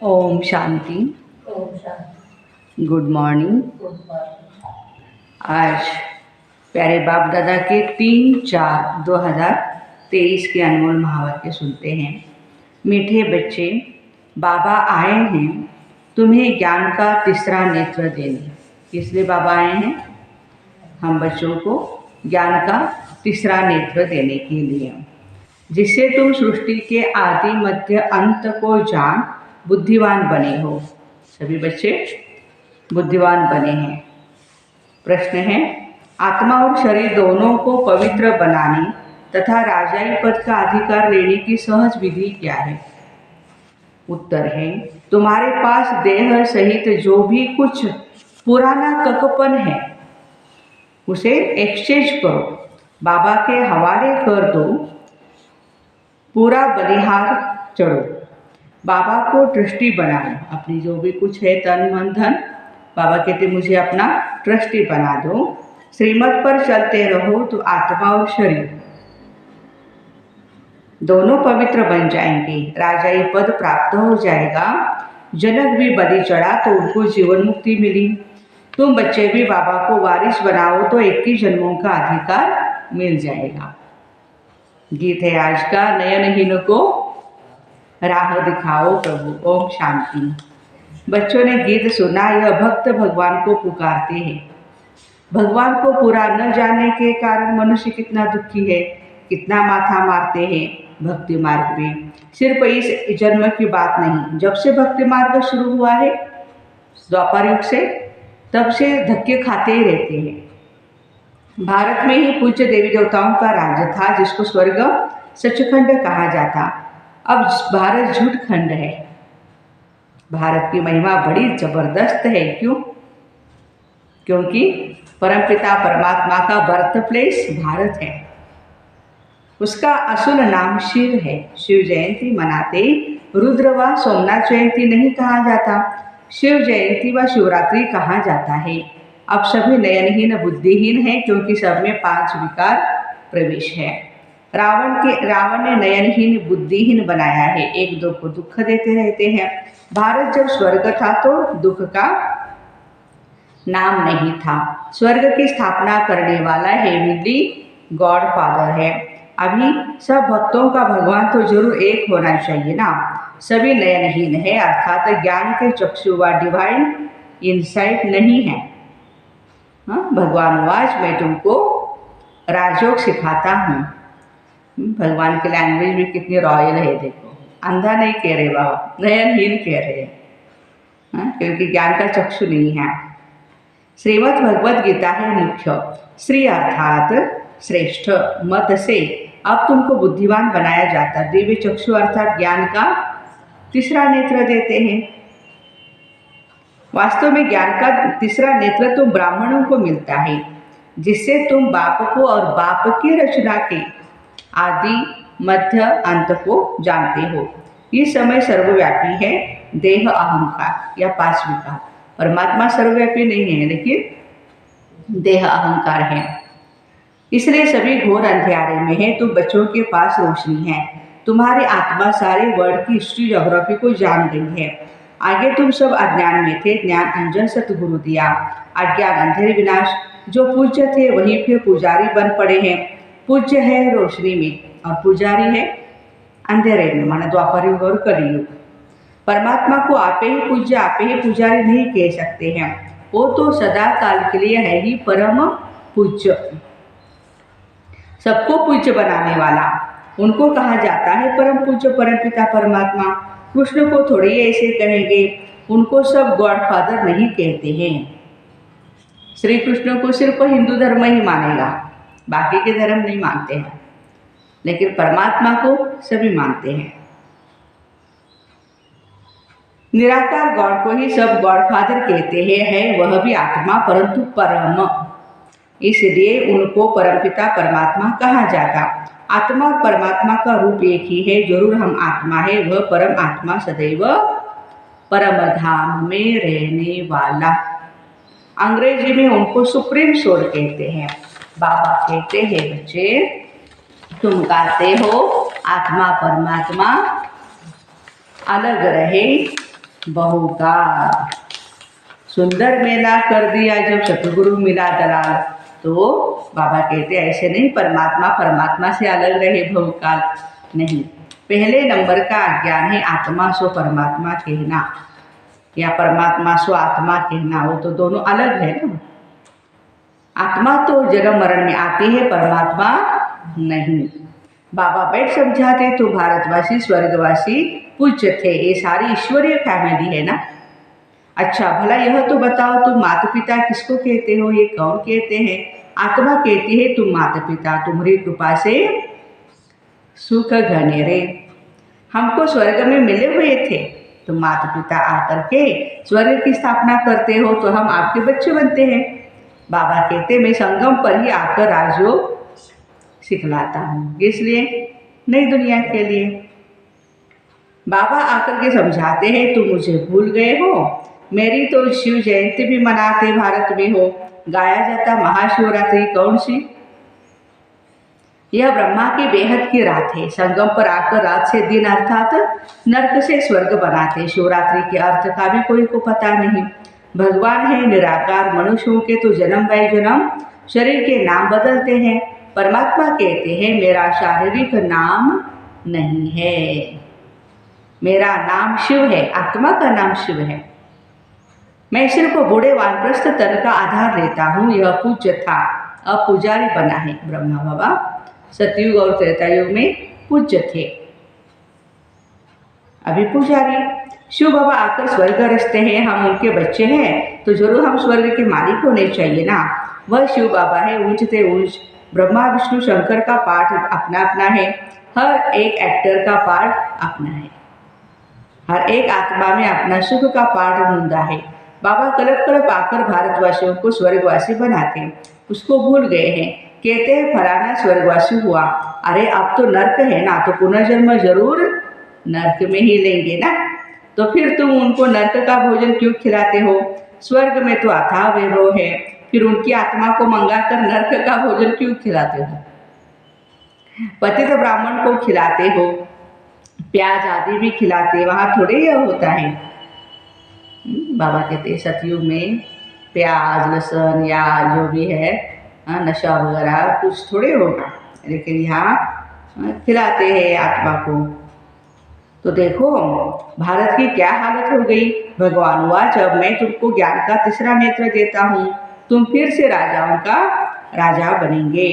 ओम Shanti. Om Shanti. Good morning. Good morning. आज प्यारे बाप दादा के 3/4/2023 के अनमोल महावाक्य सुनते हैं। मीठे बच्चे, बाबा आए हैं तुम्हें ज्ञान का तीसरा नेत्र देने। इसलिए बाबा आए हैं हम बच्चों को ज्ञान का तीसरा नेत्र देने के लिए, जिससे तुम सृष्टि के आदि मध्य अंत को जान बुद्धिवान बने हो। सभी बच्चे बुद्धिवान बने हैं। प्रश्न है, आत्मा और शरीर दोनों को पवित्र बनाने तथा राजाई पद का अधिकार लेने की सहज विधि क्या है? उत्तर है, तुम्हारे पास देह सहित जो भी कुछ पुराना ककपन है उसे एक्सचेंज करो, बाबा के हवाले कर दो, पूरा बलिहार चढ़ो, बाबा को ट्रस्टी बनाओ। अपनी जो भी कुछ है तन मन धन, बाबा कहते मुझे अपना ट्रस्टी बना दो। श्रीमत पर चलते रहो तो आत्मा और शरीर दोनों पवित्र बन जाएंगे, राजाई पद प्राप्त हो जाएगा। जनक भी बलि चढ़ा तो उनको जीवन मुक्ति मिली। तुम बच्चे भी बाबा को वारिस बनाओ तो 21 जन्मों का अधिकार मिल जाएगा। गीत है आज का, नयनहीन को राह दिखाओ प्रभु। ओम शांति। बच्चों ने गीत सुना, यह भक्त भगवान को पुकारते हैं। भगवान को पूरा न जानने के कारण मनुष्य कितना दुखी है, कितना माथा मारते हैं भक्ति मार्ग में। सिर्फ इस जन्म की बात नहीं, जब से भक्ति मार्ग शुरू हुआ है द्वापर युग से, तब से धक्के खाते ही रहते हैं। भारत में ही पूज्य देवी देवताओं का राज्य था, जिसको स्वर्ग सचखंड कहा जाता। अब भारत झूठ खंड है। भारत की महिमा बड़ी जबरदस्त है। क्यों? क्योंकि परमपिता परमात्मा का बर्थ प्लेस भारत है। उसका असुल नाम शिव है। शिव जयंती मनाते रुद्र व सोमनाथ जयंती नहीं कहा जाता, शिव जयंती व शिवरात्रि कहा जाता है। अब सभी नयनहीन बुद्धिहीन हैं, क्योंकि सब में 5 विकार प्रवेश है। रावण ने नयनहीन बुद्धिहीन बनाया है, एक दो को दुख देते रहते हैं। भारत जब स्वर्ग था तो दुख का नाम नहीं था। स्वर्ग की स्थापना करने वाला हेवनली गॉड फादर है। अभी सब भक्तों का भगवान तो जरूर एक होना चाहिए ना। सभी नयनहीन है, अर्थात ज्ञान के चक्षु व डिवाइन इंसाइट नहीं है। भगवान वाच मैं तुमको राजयोग सिखाता हूँ। भगवान की लैंग्वेज भी कितनी रॉयल है, देखो। अंधा नहीं कह रहे बाबा, नयनहीन कह रहे हैं, क्योंकि ज्ञान का चक्षु नहीं है। श्रीमद् भगवद गीता है मुख्य। श्री अर्थात श्रेष्ठ मत से अब तुमको बुद्धिमान बनाया जाता। दिव्य चक्षु अर्थात ज्ञान का तीसरा नेत्र देते हैं। वास्तव में ज्ञान का तीसरा नेत्र तो ब्राह्मणों को मिलता है, जिससे तुम बाप को और बाप की रचना के आदि मध्य अंत को जानते हो। ये समय सर्वव्यापी है। देह अहंकार या 5 विकार। परमात्मा सर्वव्यापी नहीं है, लेकिन देह अहंकार है। इसलिए सभी घोर अंधेरे में है। तुम बच्चों के पास रोशनी है। तुम्हारी आत्मा सारे वर्ल्ड की हिस्ट्री ज्योग्राफी को जान गई है। आगे तुम सब अज्ञान में थे, ज्ञान अंजन सतगुरु दिया। अज्ञान अंधेरे विनाश। जो पूज्य थे वही फिर पुजारी बन पड़े हैं। पूज्य है रोशनी में और पुजारी है अंधेरे में, माना द्वापर युग और कलयुग। परमात्मा को आपे ही पूज्य आपे ही पुजारी नहीं कह सकते हैं। वो तो सदा काल के लिए है ही परम पूज्य, सबको पूज्य बनाने वाला। उनको कहा जाता है परम पूज्य परमपिता परमात्मा। कृष्ण को थोड़ी ऐसे कहेंगे, उनको सब गॉड फादर नहीं कहते हैं। श्री कृष्ण को सिर्फ हिंदू धर्म ही मानेगा, बाकी के धर्म नहीं मानते हैं, लेकिन परमात्मा को सभी मानते हैं। निराकार गॉड को ही सब गॉड फादर कहते हैं। है वह भी आत्मा, परंतु परम, इसलिए उनको परमपिता परमात्मा कहा जाता। आत्मा और परमात्मा का रूप एक ही है। जरूर हम आत्मा है, वह परम आत्मा सदैव परम धाम में रहने वाला। अंग्रेजी में उनको सुप्रीम सोल कहते हैं। बाबा कहते हैं, बच्चे तुम गाते हो आत्मा परमात्मा अलग रहे, बहुकाल। सुंदर मेला कर दिया जब सतगुरु मिला दलाल। तो बाबा कहते ऐसे नहीं, परमात्मा परमात्मा से अलग रहे बहुकाल नहीं। पहले नंबर का ज्ञान है आत्मा सो परमात्मा कहना, या परमात्मा सो आत्मा कहना, वो तो दोनों अलग है ना। आत्मा तो जन्म मरण में आती है, परमात्मा नहीं। बाबा बैठ समझाते तो भारतवासी स्वर्गवासी पूज्य थे। ये सारी ईश्वरीय फैमिली है ना। अच्छा भला यह तो बताओ, तुम माता पिता किसको कहते हो? ये कौन कहते हैं? आत्मा कहती है तुम माता पिता तुम्हारी कृपा से सुख घनेरे हमको स्वर्ग में मिले हुए थे। तुम माता पिता आकर के स्वर्ग की स्थापना करते हो तो हम आपके बच्चे बनते हैं। बाबा कहते मैं संगम पर ही आकर राजयोग सिखलाता हूँ, इसलिए नई दुनिया के लिए। बाबा आकर के समझाते हैं तुम मुझे भूल गए हो। मेरी तो शिव जयंती भी मनाते भारत में हो, गाया जाता महाशिवरात्रि कौन सी? यह ब्रह्मा की बेहद की रात है। संगम पर आकर रात से दिन अर्थात नरक से स्वर्ग बनाते। शिवरात्रि के अर्थ का भी कोई को पता नहीं। भगवान है निराकार, मनुष्यों के तो जन्म बाय जन्म शरीर के नाम बदलते हैं। परमात्मा कहते हैं मेरा शारीरिक नाम नहीं है, मेरा नाम शिव है, आत्मा का नाम शिव है। मैं सिर्फ बूढ़े वानप्रस्थ तन का आधार लेता हूँ। यह पूज्य था, अब पुजारी बना है। ब्रह्मा बाबा सतयुग और त्रेता युग में पूज्य थे, अभी पुजारी। शिव बाबा आकर स्वर्ग रचते हैं, हम उनके बच्चे हैं तो जरूर हम स्वर्ग के मालिक होने चाहिए ना। वह शिव बाबा है ऊंच से ऊंच। ब्रह्मा विष्णु शंकर का पाठ अपना अपना है, हर एक एक्टर का पाठ अपना है, हर एक आत्मा में अपना सुख का पाठ ढूंढा है। बाबा कलप कलप आकर भारतवासियों को स्वर्गवासी बनाते, उसको भूल गए हैं। कहते हैं फलाना स्वर्गवासी हुआ, अरे अब तो नर्क है ना, तो पुनर्जन्म जरूर नर्क में ही लेंगे ना। तो फिर तुम उनको नर्क का भोजन क्यों खिलाते हो? स्वर्ग में तो अथाह वैभव है, फिर उनकी आत्मा को मंगाकर नर्क का भोजन क्यों खिलाते हो? पतित ब्राह्मण को खिलाते हो, प्याज आदि भी खिलाते, वहाँ थोड़े यह होता है। बाबा कहते सतयुग में प्याज लहसुन या जो भी है नशा वगैरह कुछ थोड़े होगा, लेकिन यहाँ खिलाते हैं आत्मा को। तो देखो भारत की क्या हालत हो गई। भगवान वाच अब मैं तुमको ज्ञान का तीसरा नेत्र देता हूँ, तुम फिर से राजाओं का राजा बनेंगे।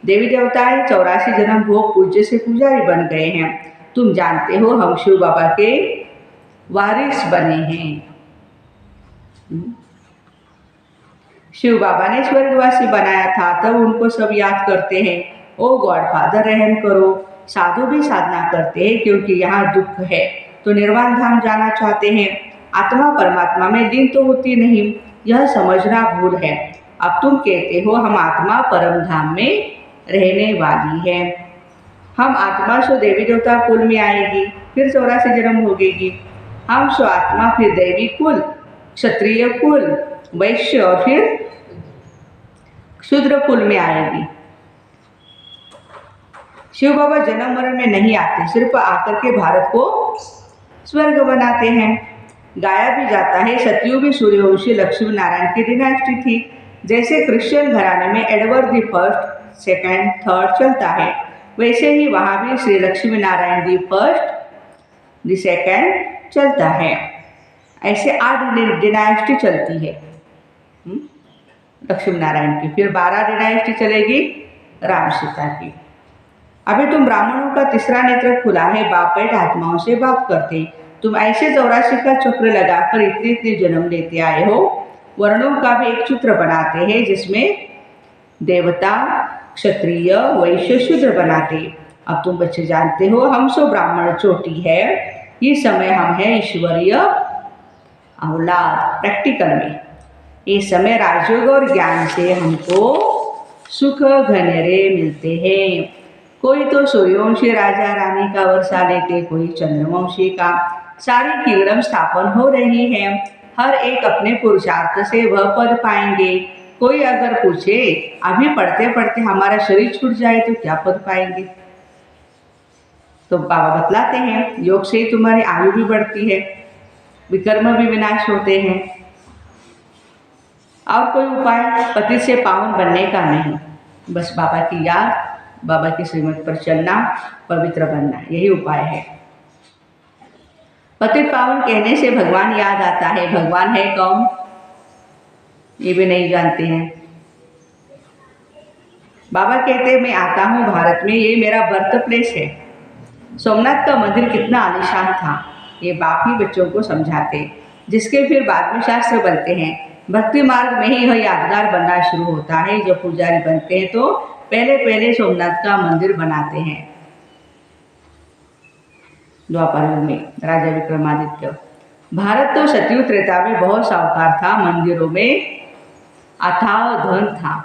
देवी देवताएं 84 जन्म भोग पूज्य से पुजारी बन गए हैं। तुम जानते हो हम शिव बाबा के वारिस बने हैं। शिव बाबा ने स्वर्गवासी बनाया था, तब उनको सब याद करते हैं। ओ गॉड फादर रहम करो। साधु भी साधना करते हैं क्योंकि यहाँ दुख है तो निर्वाण धाम जाना चाहते हैं। आत्मा परमात्मा में लीन तो होती नहीं, यह समझना भूल है। अब तुम कहते हो हम आत्मा परम धाम में रहने वाली है। हम आत्मा सो देवी देवता कुल में आएगी, फिर 84 जन्म होगी। हम सो आत्मा फिर देवी कुल, क्षत्रिय कुल, वैश्य और फिर शूद्र कुल में आएगी। शिव बाबा जन्म मरण में नहीं आते, सिर्फ आकर के भारत को स्वर्ग बनाते हैं। गाया भी जाता है सतयुग में सूर्यवंशी लक्ष्मी नारायण की डिनास्टी थी। जैसे क्रिश्चियन घराने में Edward the first, second, third चलता है, वैसे ही वहाँ भी Shri Lakshmi Narayan the first, the second चलता है। ऐसे 8 डिनास्टी चलती है लक्ष्मी नारायण की, फिर 12 डिनास्टी चलेगी राम सीता की। अभी तुम ब्राह्मणों का तीसरा नेत्र खुला है, बाप बेट आत्माओं से बात करते। तुम ऐसे 84 का चक्र लगाकर इतने इतने जन्म लेते आए हो। वर्णों का भी एक चित्र बनाते हैं जिसमें देवता, क्षत्रिय, वैश्य, शूद्र बनाते। अब तुम बच्चे जानते हो हम सो ब्राह्मण चोटी है, इस समय हम है ईश्वरीय औलाद। प्रैक्टिकल में इस समय राजयोग और ज्ञान से हमको सुख घनेरे मिलते हैं। कोई तो सूर्यवंशी राजा रानी का वर्षा लेते, कोई चंद्रवंशी का। सारी किंगडम स्थापन हो रही है, हर एक अपने पुरुषार्थ से वह पद पाएंगे। कोई अगर पूछे अभी पढ़ते पढ़ते हमारा शरीर छूट जाए तो क्या पद पाएंगे? तो बाबा बतलाते हैं योग से ही तुम्हारी आयु भी बढ़ती है। विकर्म भी विनाश होते हैं। और कोई उपाय पति से पावन बनने का नहीं, बस बाबा की याद, बाबा की श्रीमत पर चलना, पवित्र बनना, यही उपाय है। पतित पावन कहने से भगवान याद आता है। भगवान है कौन, ये भी नहीं जानते हैं। बाबा कहते हैं मैं आता हूँ भारत में, ये मेरा बर्थ प्लेस है। सोमनाथ का मंदिर कितना आलीशान था, ये बाप ही बच्चों को समझाते, जिसके फिर बाद में शास्त्र बनते हैं। भक्ति मार्ग में ही यह यादगार बनना शुरू होता है। जब पुजारी बनते हैं तो पहले पहले सोमनाथ का मंदिर बनाते हैं। द्वापर युग में राजा विक्रमादित्य। भारत तो सतयुग त्रेता में बहुत साहूकार था, मंदिरों में अथाह धन था।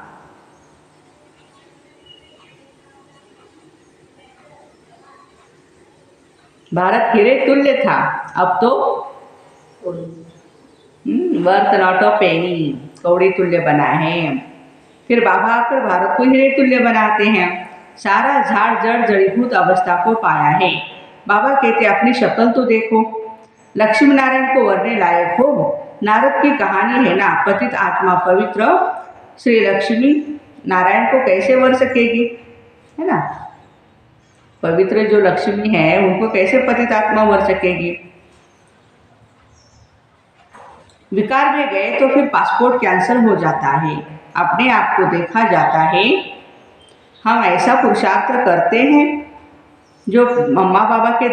भारत हीरे तुल्य था, अब तो वर्थ नॉट ऑफ पेनी, कौड़ी तुल्य बना है। फिर बाबा आकर भारत को हीरे तुल्य बनाते हैं। सारा झाड़ जड़ जड़ीभूत अवस्था को पाया है। बाबा कहते अपनी शक्ल तो देखो, लक्ष्मी नारायण को वरने लायक हो। नारद की कहानी है ना, पतित आत्मा पवित्र श्री लक्ष्मी नारायण को कैसे वर सकेगी, है ना। पवित्र जो लक्ष्मी है उनको कैसे पतित आत्मा वर सकेगी। विकार में गए तो फिर पासपोर्ट कैंसिल हो जाता है, अपने आप को देखा जाता है। हम ऐसा पुरुषार्थ करते हैं जो मम्मा पापा के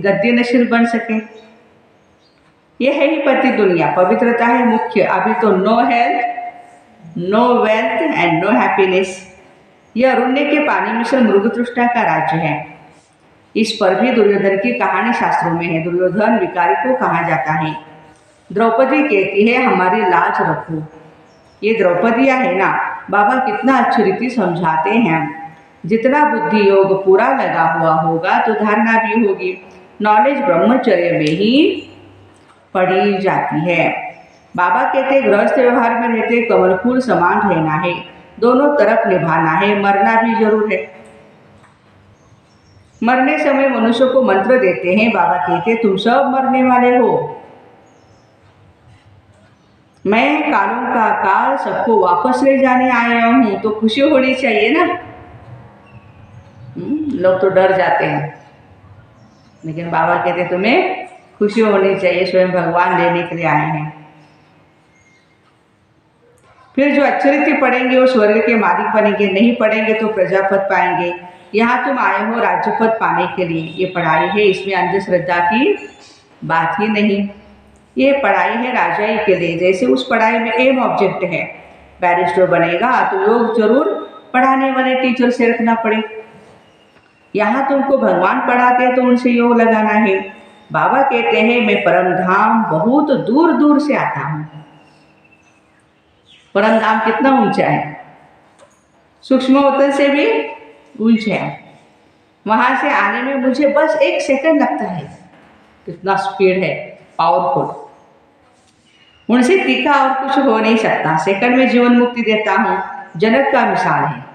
गद्दे नशील बन सके। यह है ही पति दुनिया, पवित्रता है मुख्य। अभी तो no health, no wealth and no happiness. यह अरुण्य के पानी में से मृगतृष्णा का राज्य है। इस पर भी दुर्योधन की कहानी शास्त्रों में है। दुर्योधन विकारी को कहा जाता है। द्रौपदी कहती है हमारी लाज रखो। ये द्रौपदिया है ना, बाबा कितना अच्छी रीति समझाते हैं। जितना बुद्धि योग पूरा लगा हुआ होगा तो धारणा भी होगी। नॉलेज ब्रह्मचर्य में ही पढ़ी जाती है। बाबा कहते गृहस्थ व्यवहार में रहते कमल फूल समान रहना है, दोनों तरफ निभाना है, मरना भी जरूर है। मरने समय मनुष्य को मंत्र देते हैं। बाबा कहते तुम सब मरने वाले हो, मैं कालों का काल सबको वापस ले जाने आया हूँ। तो खुशी होनी चाहिए ना। लोग तो डर जाते हैं, लेकिन बाबा कहते तुम्हें खुशी होनी चाहिए, स्वयं भगवान लेने के लिए आए हैं। फिर जो अच्छी रीति पढ़ेंगे वो स्वर्ग के मालिक बनेंगे, नहीं पढ़ेंगे तो प्रजापद पाएंगे। यहाँ तुम आए हो राज्यपद पाने के लिए, ये पढ़ाई है, इसमें अंधश्रद्धा की बात ही नहीं। ये पढ़ाई है राजाई के लिए। जैसे उस पढ़ाई में एम ऑब्जेक्ट है, बैरिस्टर बनेगा तो योग जरूर पढ़ाने वाले टीचर से रखना पड़े। यहाँ तुमको भगवान पढ़ाते हैं तो उनसे योग लगाना है। बाबा कहते हैं मैं परम धाम बहुत दूर दूर से आता हूँ। परम धाम कितना ऊंचा है, सूक्ष्म वतन से भी ऊंचा है। वहाँ से आने में मुझे बस 1 सेकंड लगता है। कितना स्पीड है, पावरफुल। उनसे तीखा और कुछ हो नहीं सकता। सेकंड में जीवन मुक्ति देता हूँ, जनक का मिसाल है।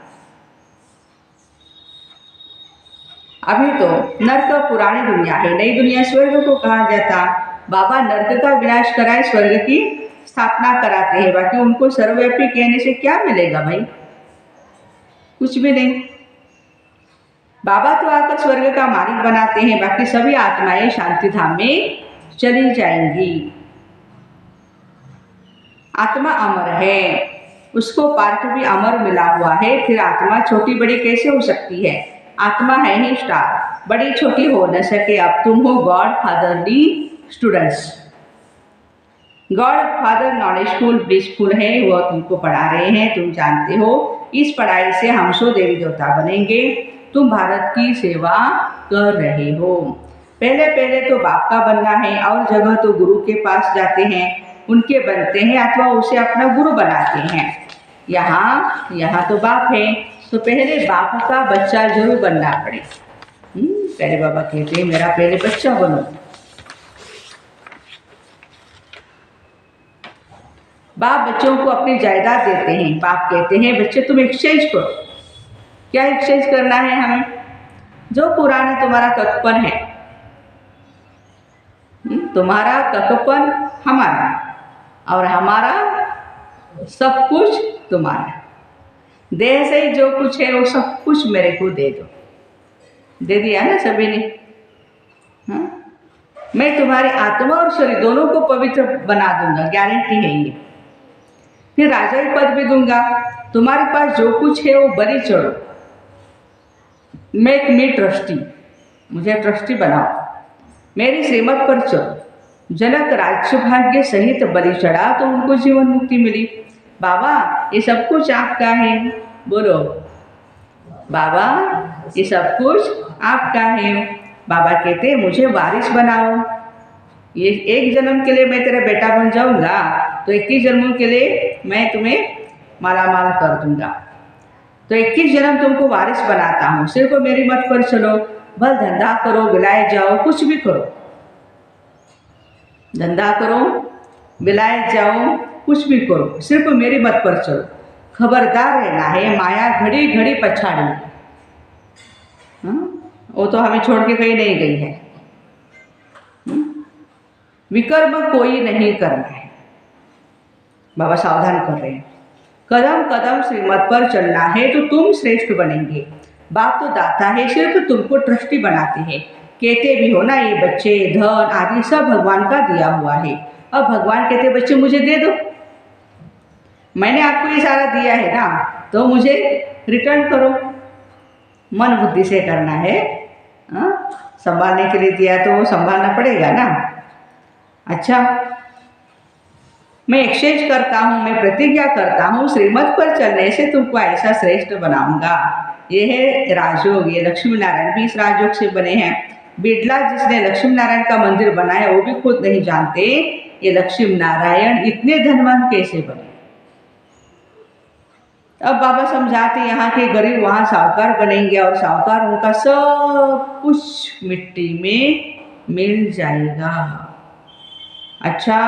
अभी तो नर्क पुरानी दुनिया है, नई दुनिया स्वर्ग को कहा जाता। बाबा नर्क का विनाश कराए, स्वर्ग की स्थापना कराते हैं। बाकी उनको सर्वव्यापी कहने से क्या मिलेगा भाई, कुछ भी नहीं। बाबा तो आकर स्वर्ग का मालिक बनाते हैं, बाकी सभी आत्माएं शांति धाम में चली जाएंगी। आत्मा अमर है, उसको पार्ट भी अमर मिला हुआ है। फिर आत्मा छोटी बड़ी कैसे हो सकती है, आत्मा है ही स्टार, बड़ी छोटी हो न सके। अब तुम हो God fatherly students. God father knowledgeful blissful है, वह तुमको पढ़ा रहे हैं, तुम जानते हो। इस पढ़ाई से हम सो देवी देवता बनेंगे। तुम भारत की सेवा कर रहे हो। पहले पहले तो बाप का बनना है, और जगह तो गुरु के पास जाते हैं, उनके बनते हैं अथवा उसे अपना गुरु बनाते हैं। यहाँ तो बाप है, तो पहले बाप का बच्चा जरूर बनना पड़े। पहले बाबा कहते हैं मेरा पहले बच्चा बनो। बाप बच्चों को अपनी जायदाद देते हैं। बाप कहते हैं बच्चे तुम एक्सचेंज करो। क्या एक्सचेंज करना है हमें, जो पुराना तुम्हारा कटपन है, तुम्हारा ककपन हमारा और हमारा सब कुछ तुम्हारा। देह से ही जो कुछ है वो सब कुछ मेरे को दे दो। दे दिया ना सभी ने। हाँ? मैं तुम्हारी आत्मा और शरीर दोनों को पवित्र बना दूंगा, गारंटी है ये। फिर राजाई पद भी दूंगा। तुम्हारे पास जो कुछ है वो बलि चढ़ो। मेक मी ट्रस्टी, मुझे ट्रस्टी बनाओ। मेरी श्रीमत पर चलो। जनक राज्य भाग्य सहित बलि चढ़ा तो उनको जीवन मुक्ति मिली। बाबा ये सब कुछ आपका है, बोलो बाबा ये सब कुछ आपका है। बाबा कहते मुझे वारिस बनाओ। ये एक जन्म के लिए मैं तेरा बेटा बन जाऊंगा तो 21 जन्मों के लिए मैं तुम्हें मालामाल कर दूंगा। तो 21 जन्म तुमको वारिस बनाता हूँ, सिर्फ मेरी मत पर चलो। भल धंधा करो, बिलाए जाओ, कुछ भी करो। धंधा करो, बिलाए जाओ, कुछ भी करो, सिर्फ मेरी मत पर चलो। खबरदार रहना है, माया घड़ी घड़ी पछाड़ी। वो तो हमें छोड़ के कहीं नहीं गई है। विकर्म कोई नहीं करना है। बाबा सावधान कर रहे हैं। कदम कदम श्रीमत पर चलना है तो तुम श्रेष्ठ बनेंगे। बाप तो दाता है, सिर्फ तुमको ट्रस्टी बनाते हैं। कहते भी हो ना ये बच्चे धन आदि सब भगवान का दिया हुआ है। अब भगवान कहते बच्चे मुझे दे दो, मैंने आपको ये सारा दिया है ना, तो मुझे रिटर्न करो। मन बुद्धि से करना है। संभालने के लिए दिया तो संभालना पड़ेगा ना। अच्छा, मैं एक्सचेंज करता हूँ, मैं प्रतिज्ञा करता हूँ, श्रीमत पर चलने से तुमको ऐसा श्रेष्ठ बनाऊंगा। ये है राजयोग। ये लक्ष्मी नारायण भी इस राजयोग से बने हैं। बिड़ला जिसने लक्ष्मी नारायण का मंदिर बनाया वो भी खुद नहीं जानते ये लक्ष्मी नारायण इतने धनवान कैसे बने। अब बाबा समझाते यहाँ के गरीब वहाँ साहूकार बनेंगे और साहूकारों का सब कुछ मिट्टी में मिल जाएगा। अच्छा,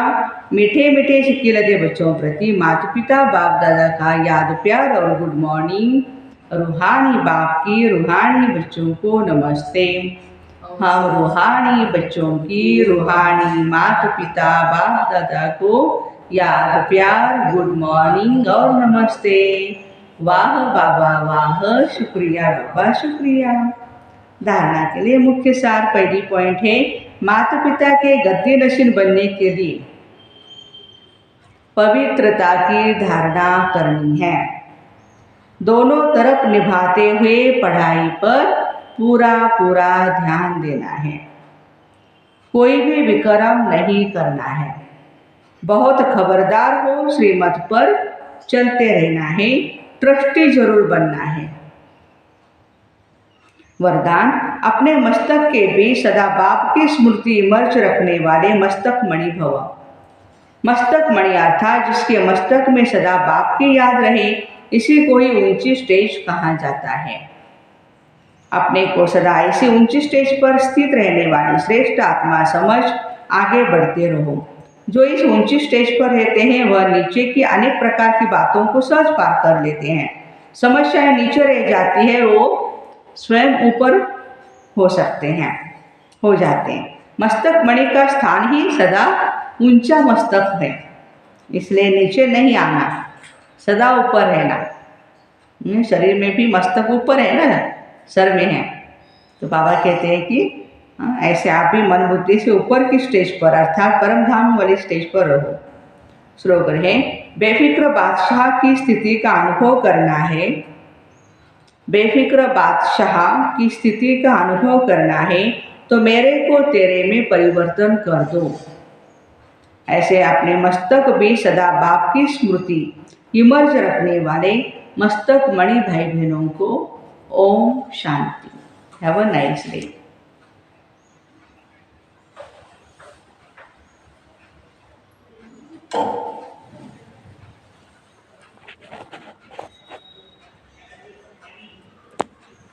मीठे मीठे सिक्के लगे बच्चों प्रति माता पिता बाप दादा का याद प्यार और गुड मॉर्निंग। रूहानी बाप की रूहानी बच्चों को नमस्ते। हम रूहानी बच्चों की रूहानी माता पिता बाप दादा को याद प्यार गुड मॉर्निंग और नमस्ते। वाह बाबा वाह, शुक्रिया बाबा शुक्रिया। धारणा के लिए मुख्य सार पहली पॉइंट है, माता पिता के गद्दी नशीन बनने के लिए पवित्रता की धारणा करनी है। दोनों तरफ निभाते हुए पढ़ाई पर पूरा पूरा ध्यान देना है। कोई भी विक्रम नहीं करना है। बहुत खबरदार हो, श्रीमत पर चलते रहना है, ट्रस्टी जरूर बनना है। वरदान, अपने मस्तक के बीच सदा बाप की स्मृति मर्च रखने वाले मस्तक मणि भव। मस्तक मणि अर्थात जिसके मस्तक में सदा बाप की याद रहे, इसी को ही ऊंची स्टेज कहा जाता है। अपने को सदा ऐसी ऊंची स्टेज पर स्थित रहने वाली श्रेष्ठ आत्मा समझ आगे बढ़ते रहो। जो इस ऊंची स्टेज पर रहते हैं वह नीचे की अनेक प्रकार की बातों को सहज पार कर लेते हैं। समस्याएं नीचे रह जाती है, वो स्वयं ऊपर हो सकते हैं, हो जाते हैं। मस्तक मणि का स्थान ही सदा ऊंचा मस्तक है, इसलिए नीचे नहीं आना, सदा ऊपर रहना। शरीर में भी मस्तक ऊपर है ना, सर में है। तो बाबा कहते हैं कि ऐसे आप भी मन बुद्धि से ऊपर की स्टेज पर अर्थात परम धाम वाली स्टेज पर रहो। स्लोगन है, बेफिक्र बादशाह की स्थिति का अनुभव करना है। बेफिक्र बादशाह की स्थिति का अनुभव करना है तो मेरे को तेरे में परिवर्तन कर दो। ऐसे अपने मस्तक भी सदा बाप की स्मृति इमर्ज रखने वाले मस्तक मणि भाई बहनों को Om Shanti. Have a nice day.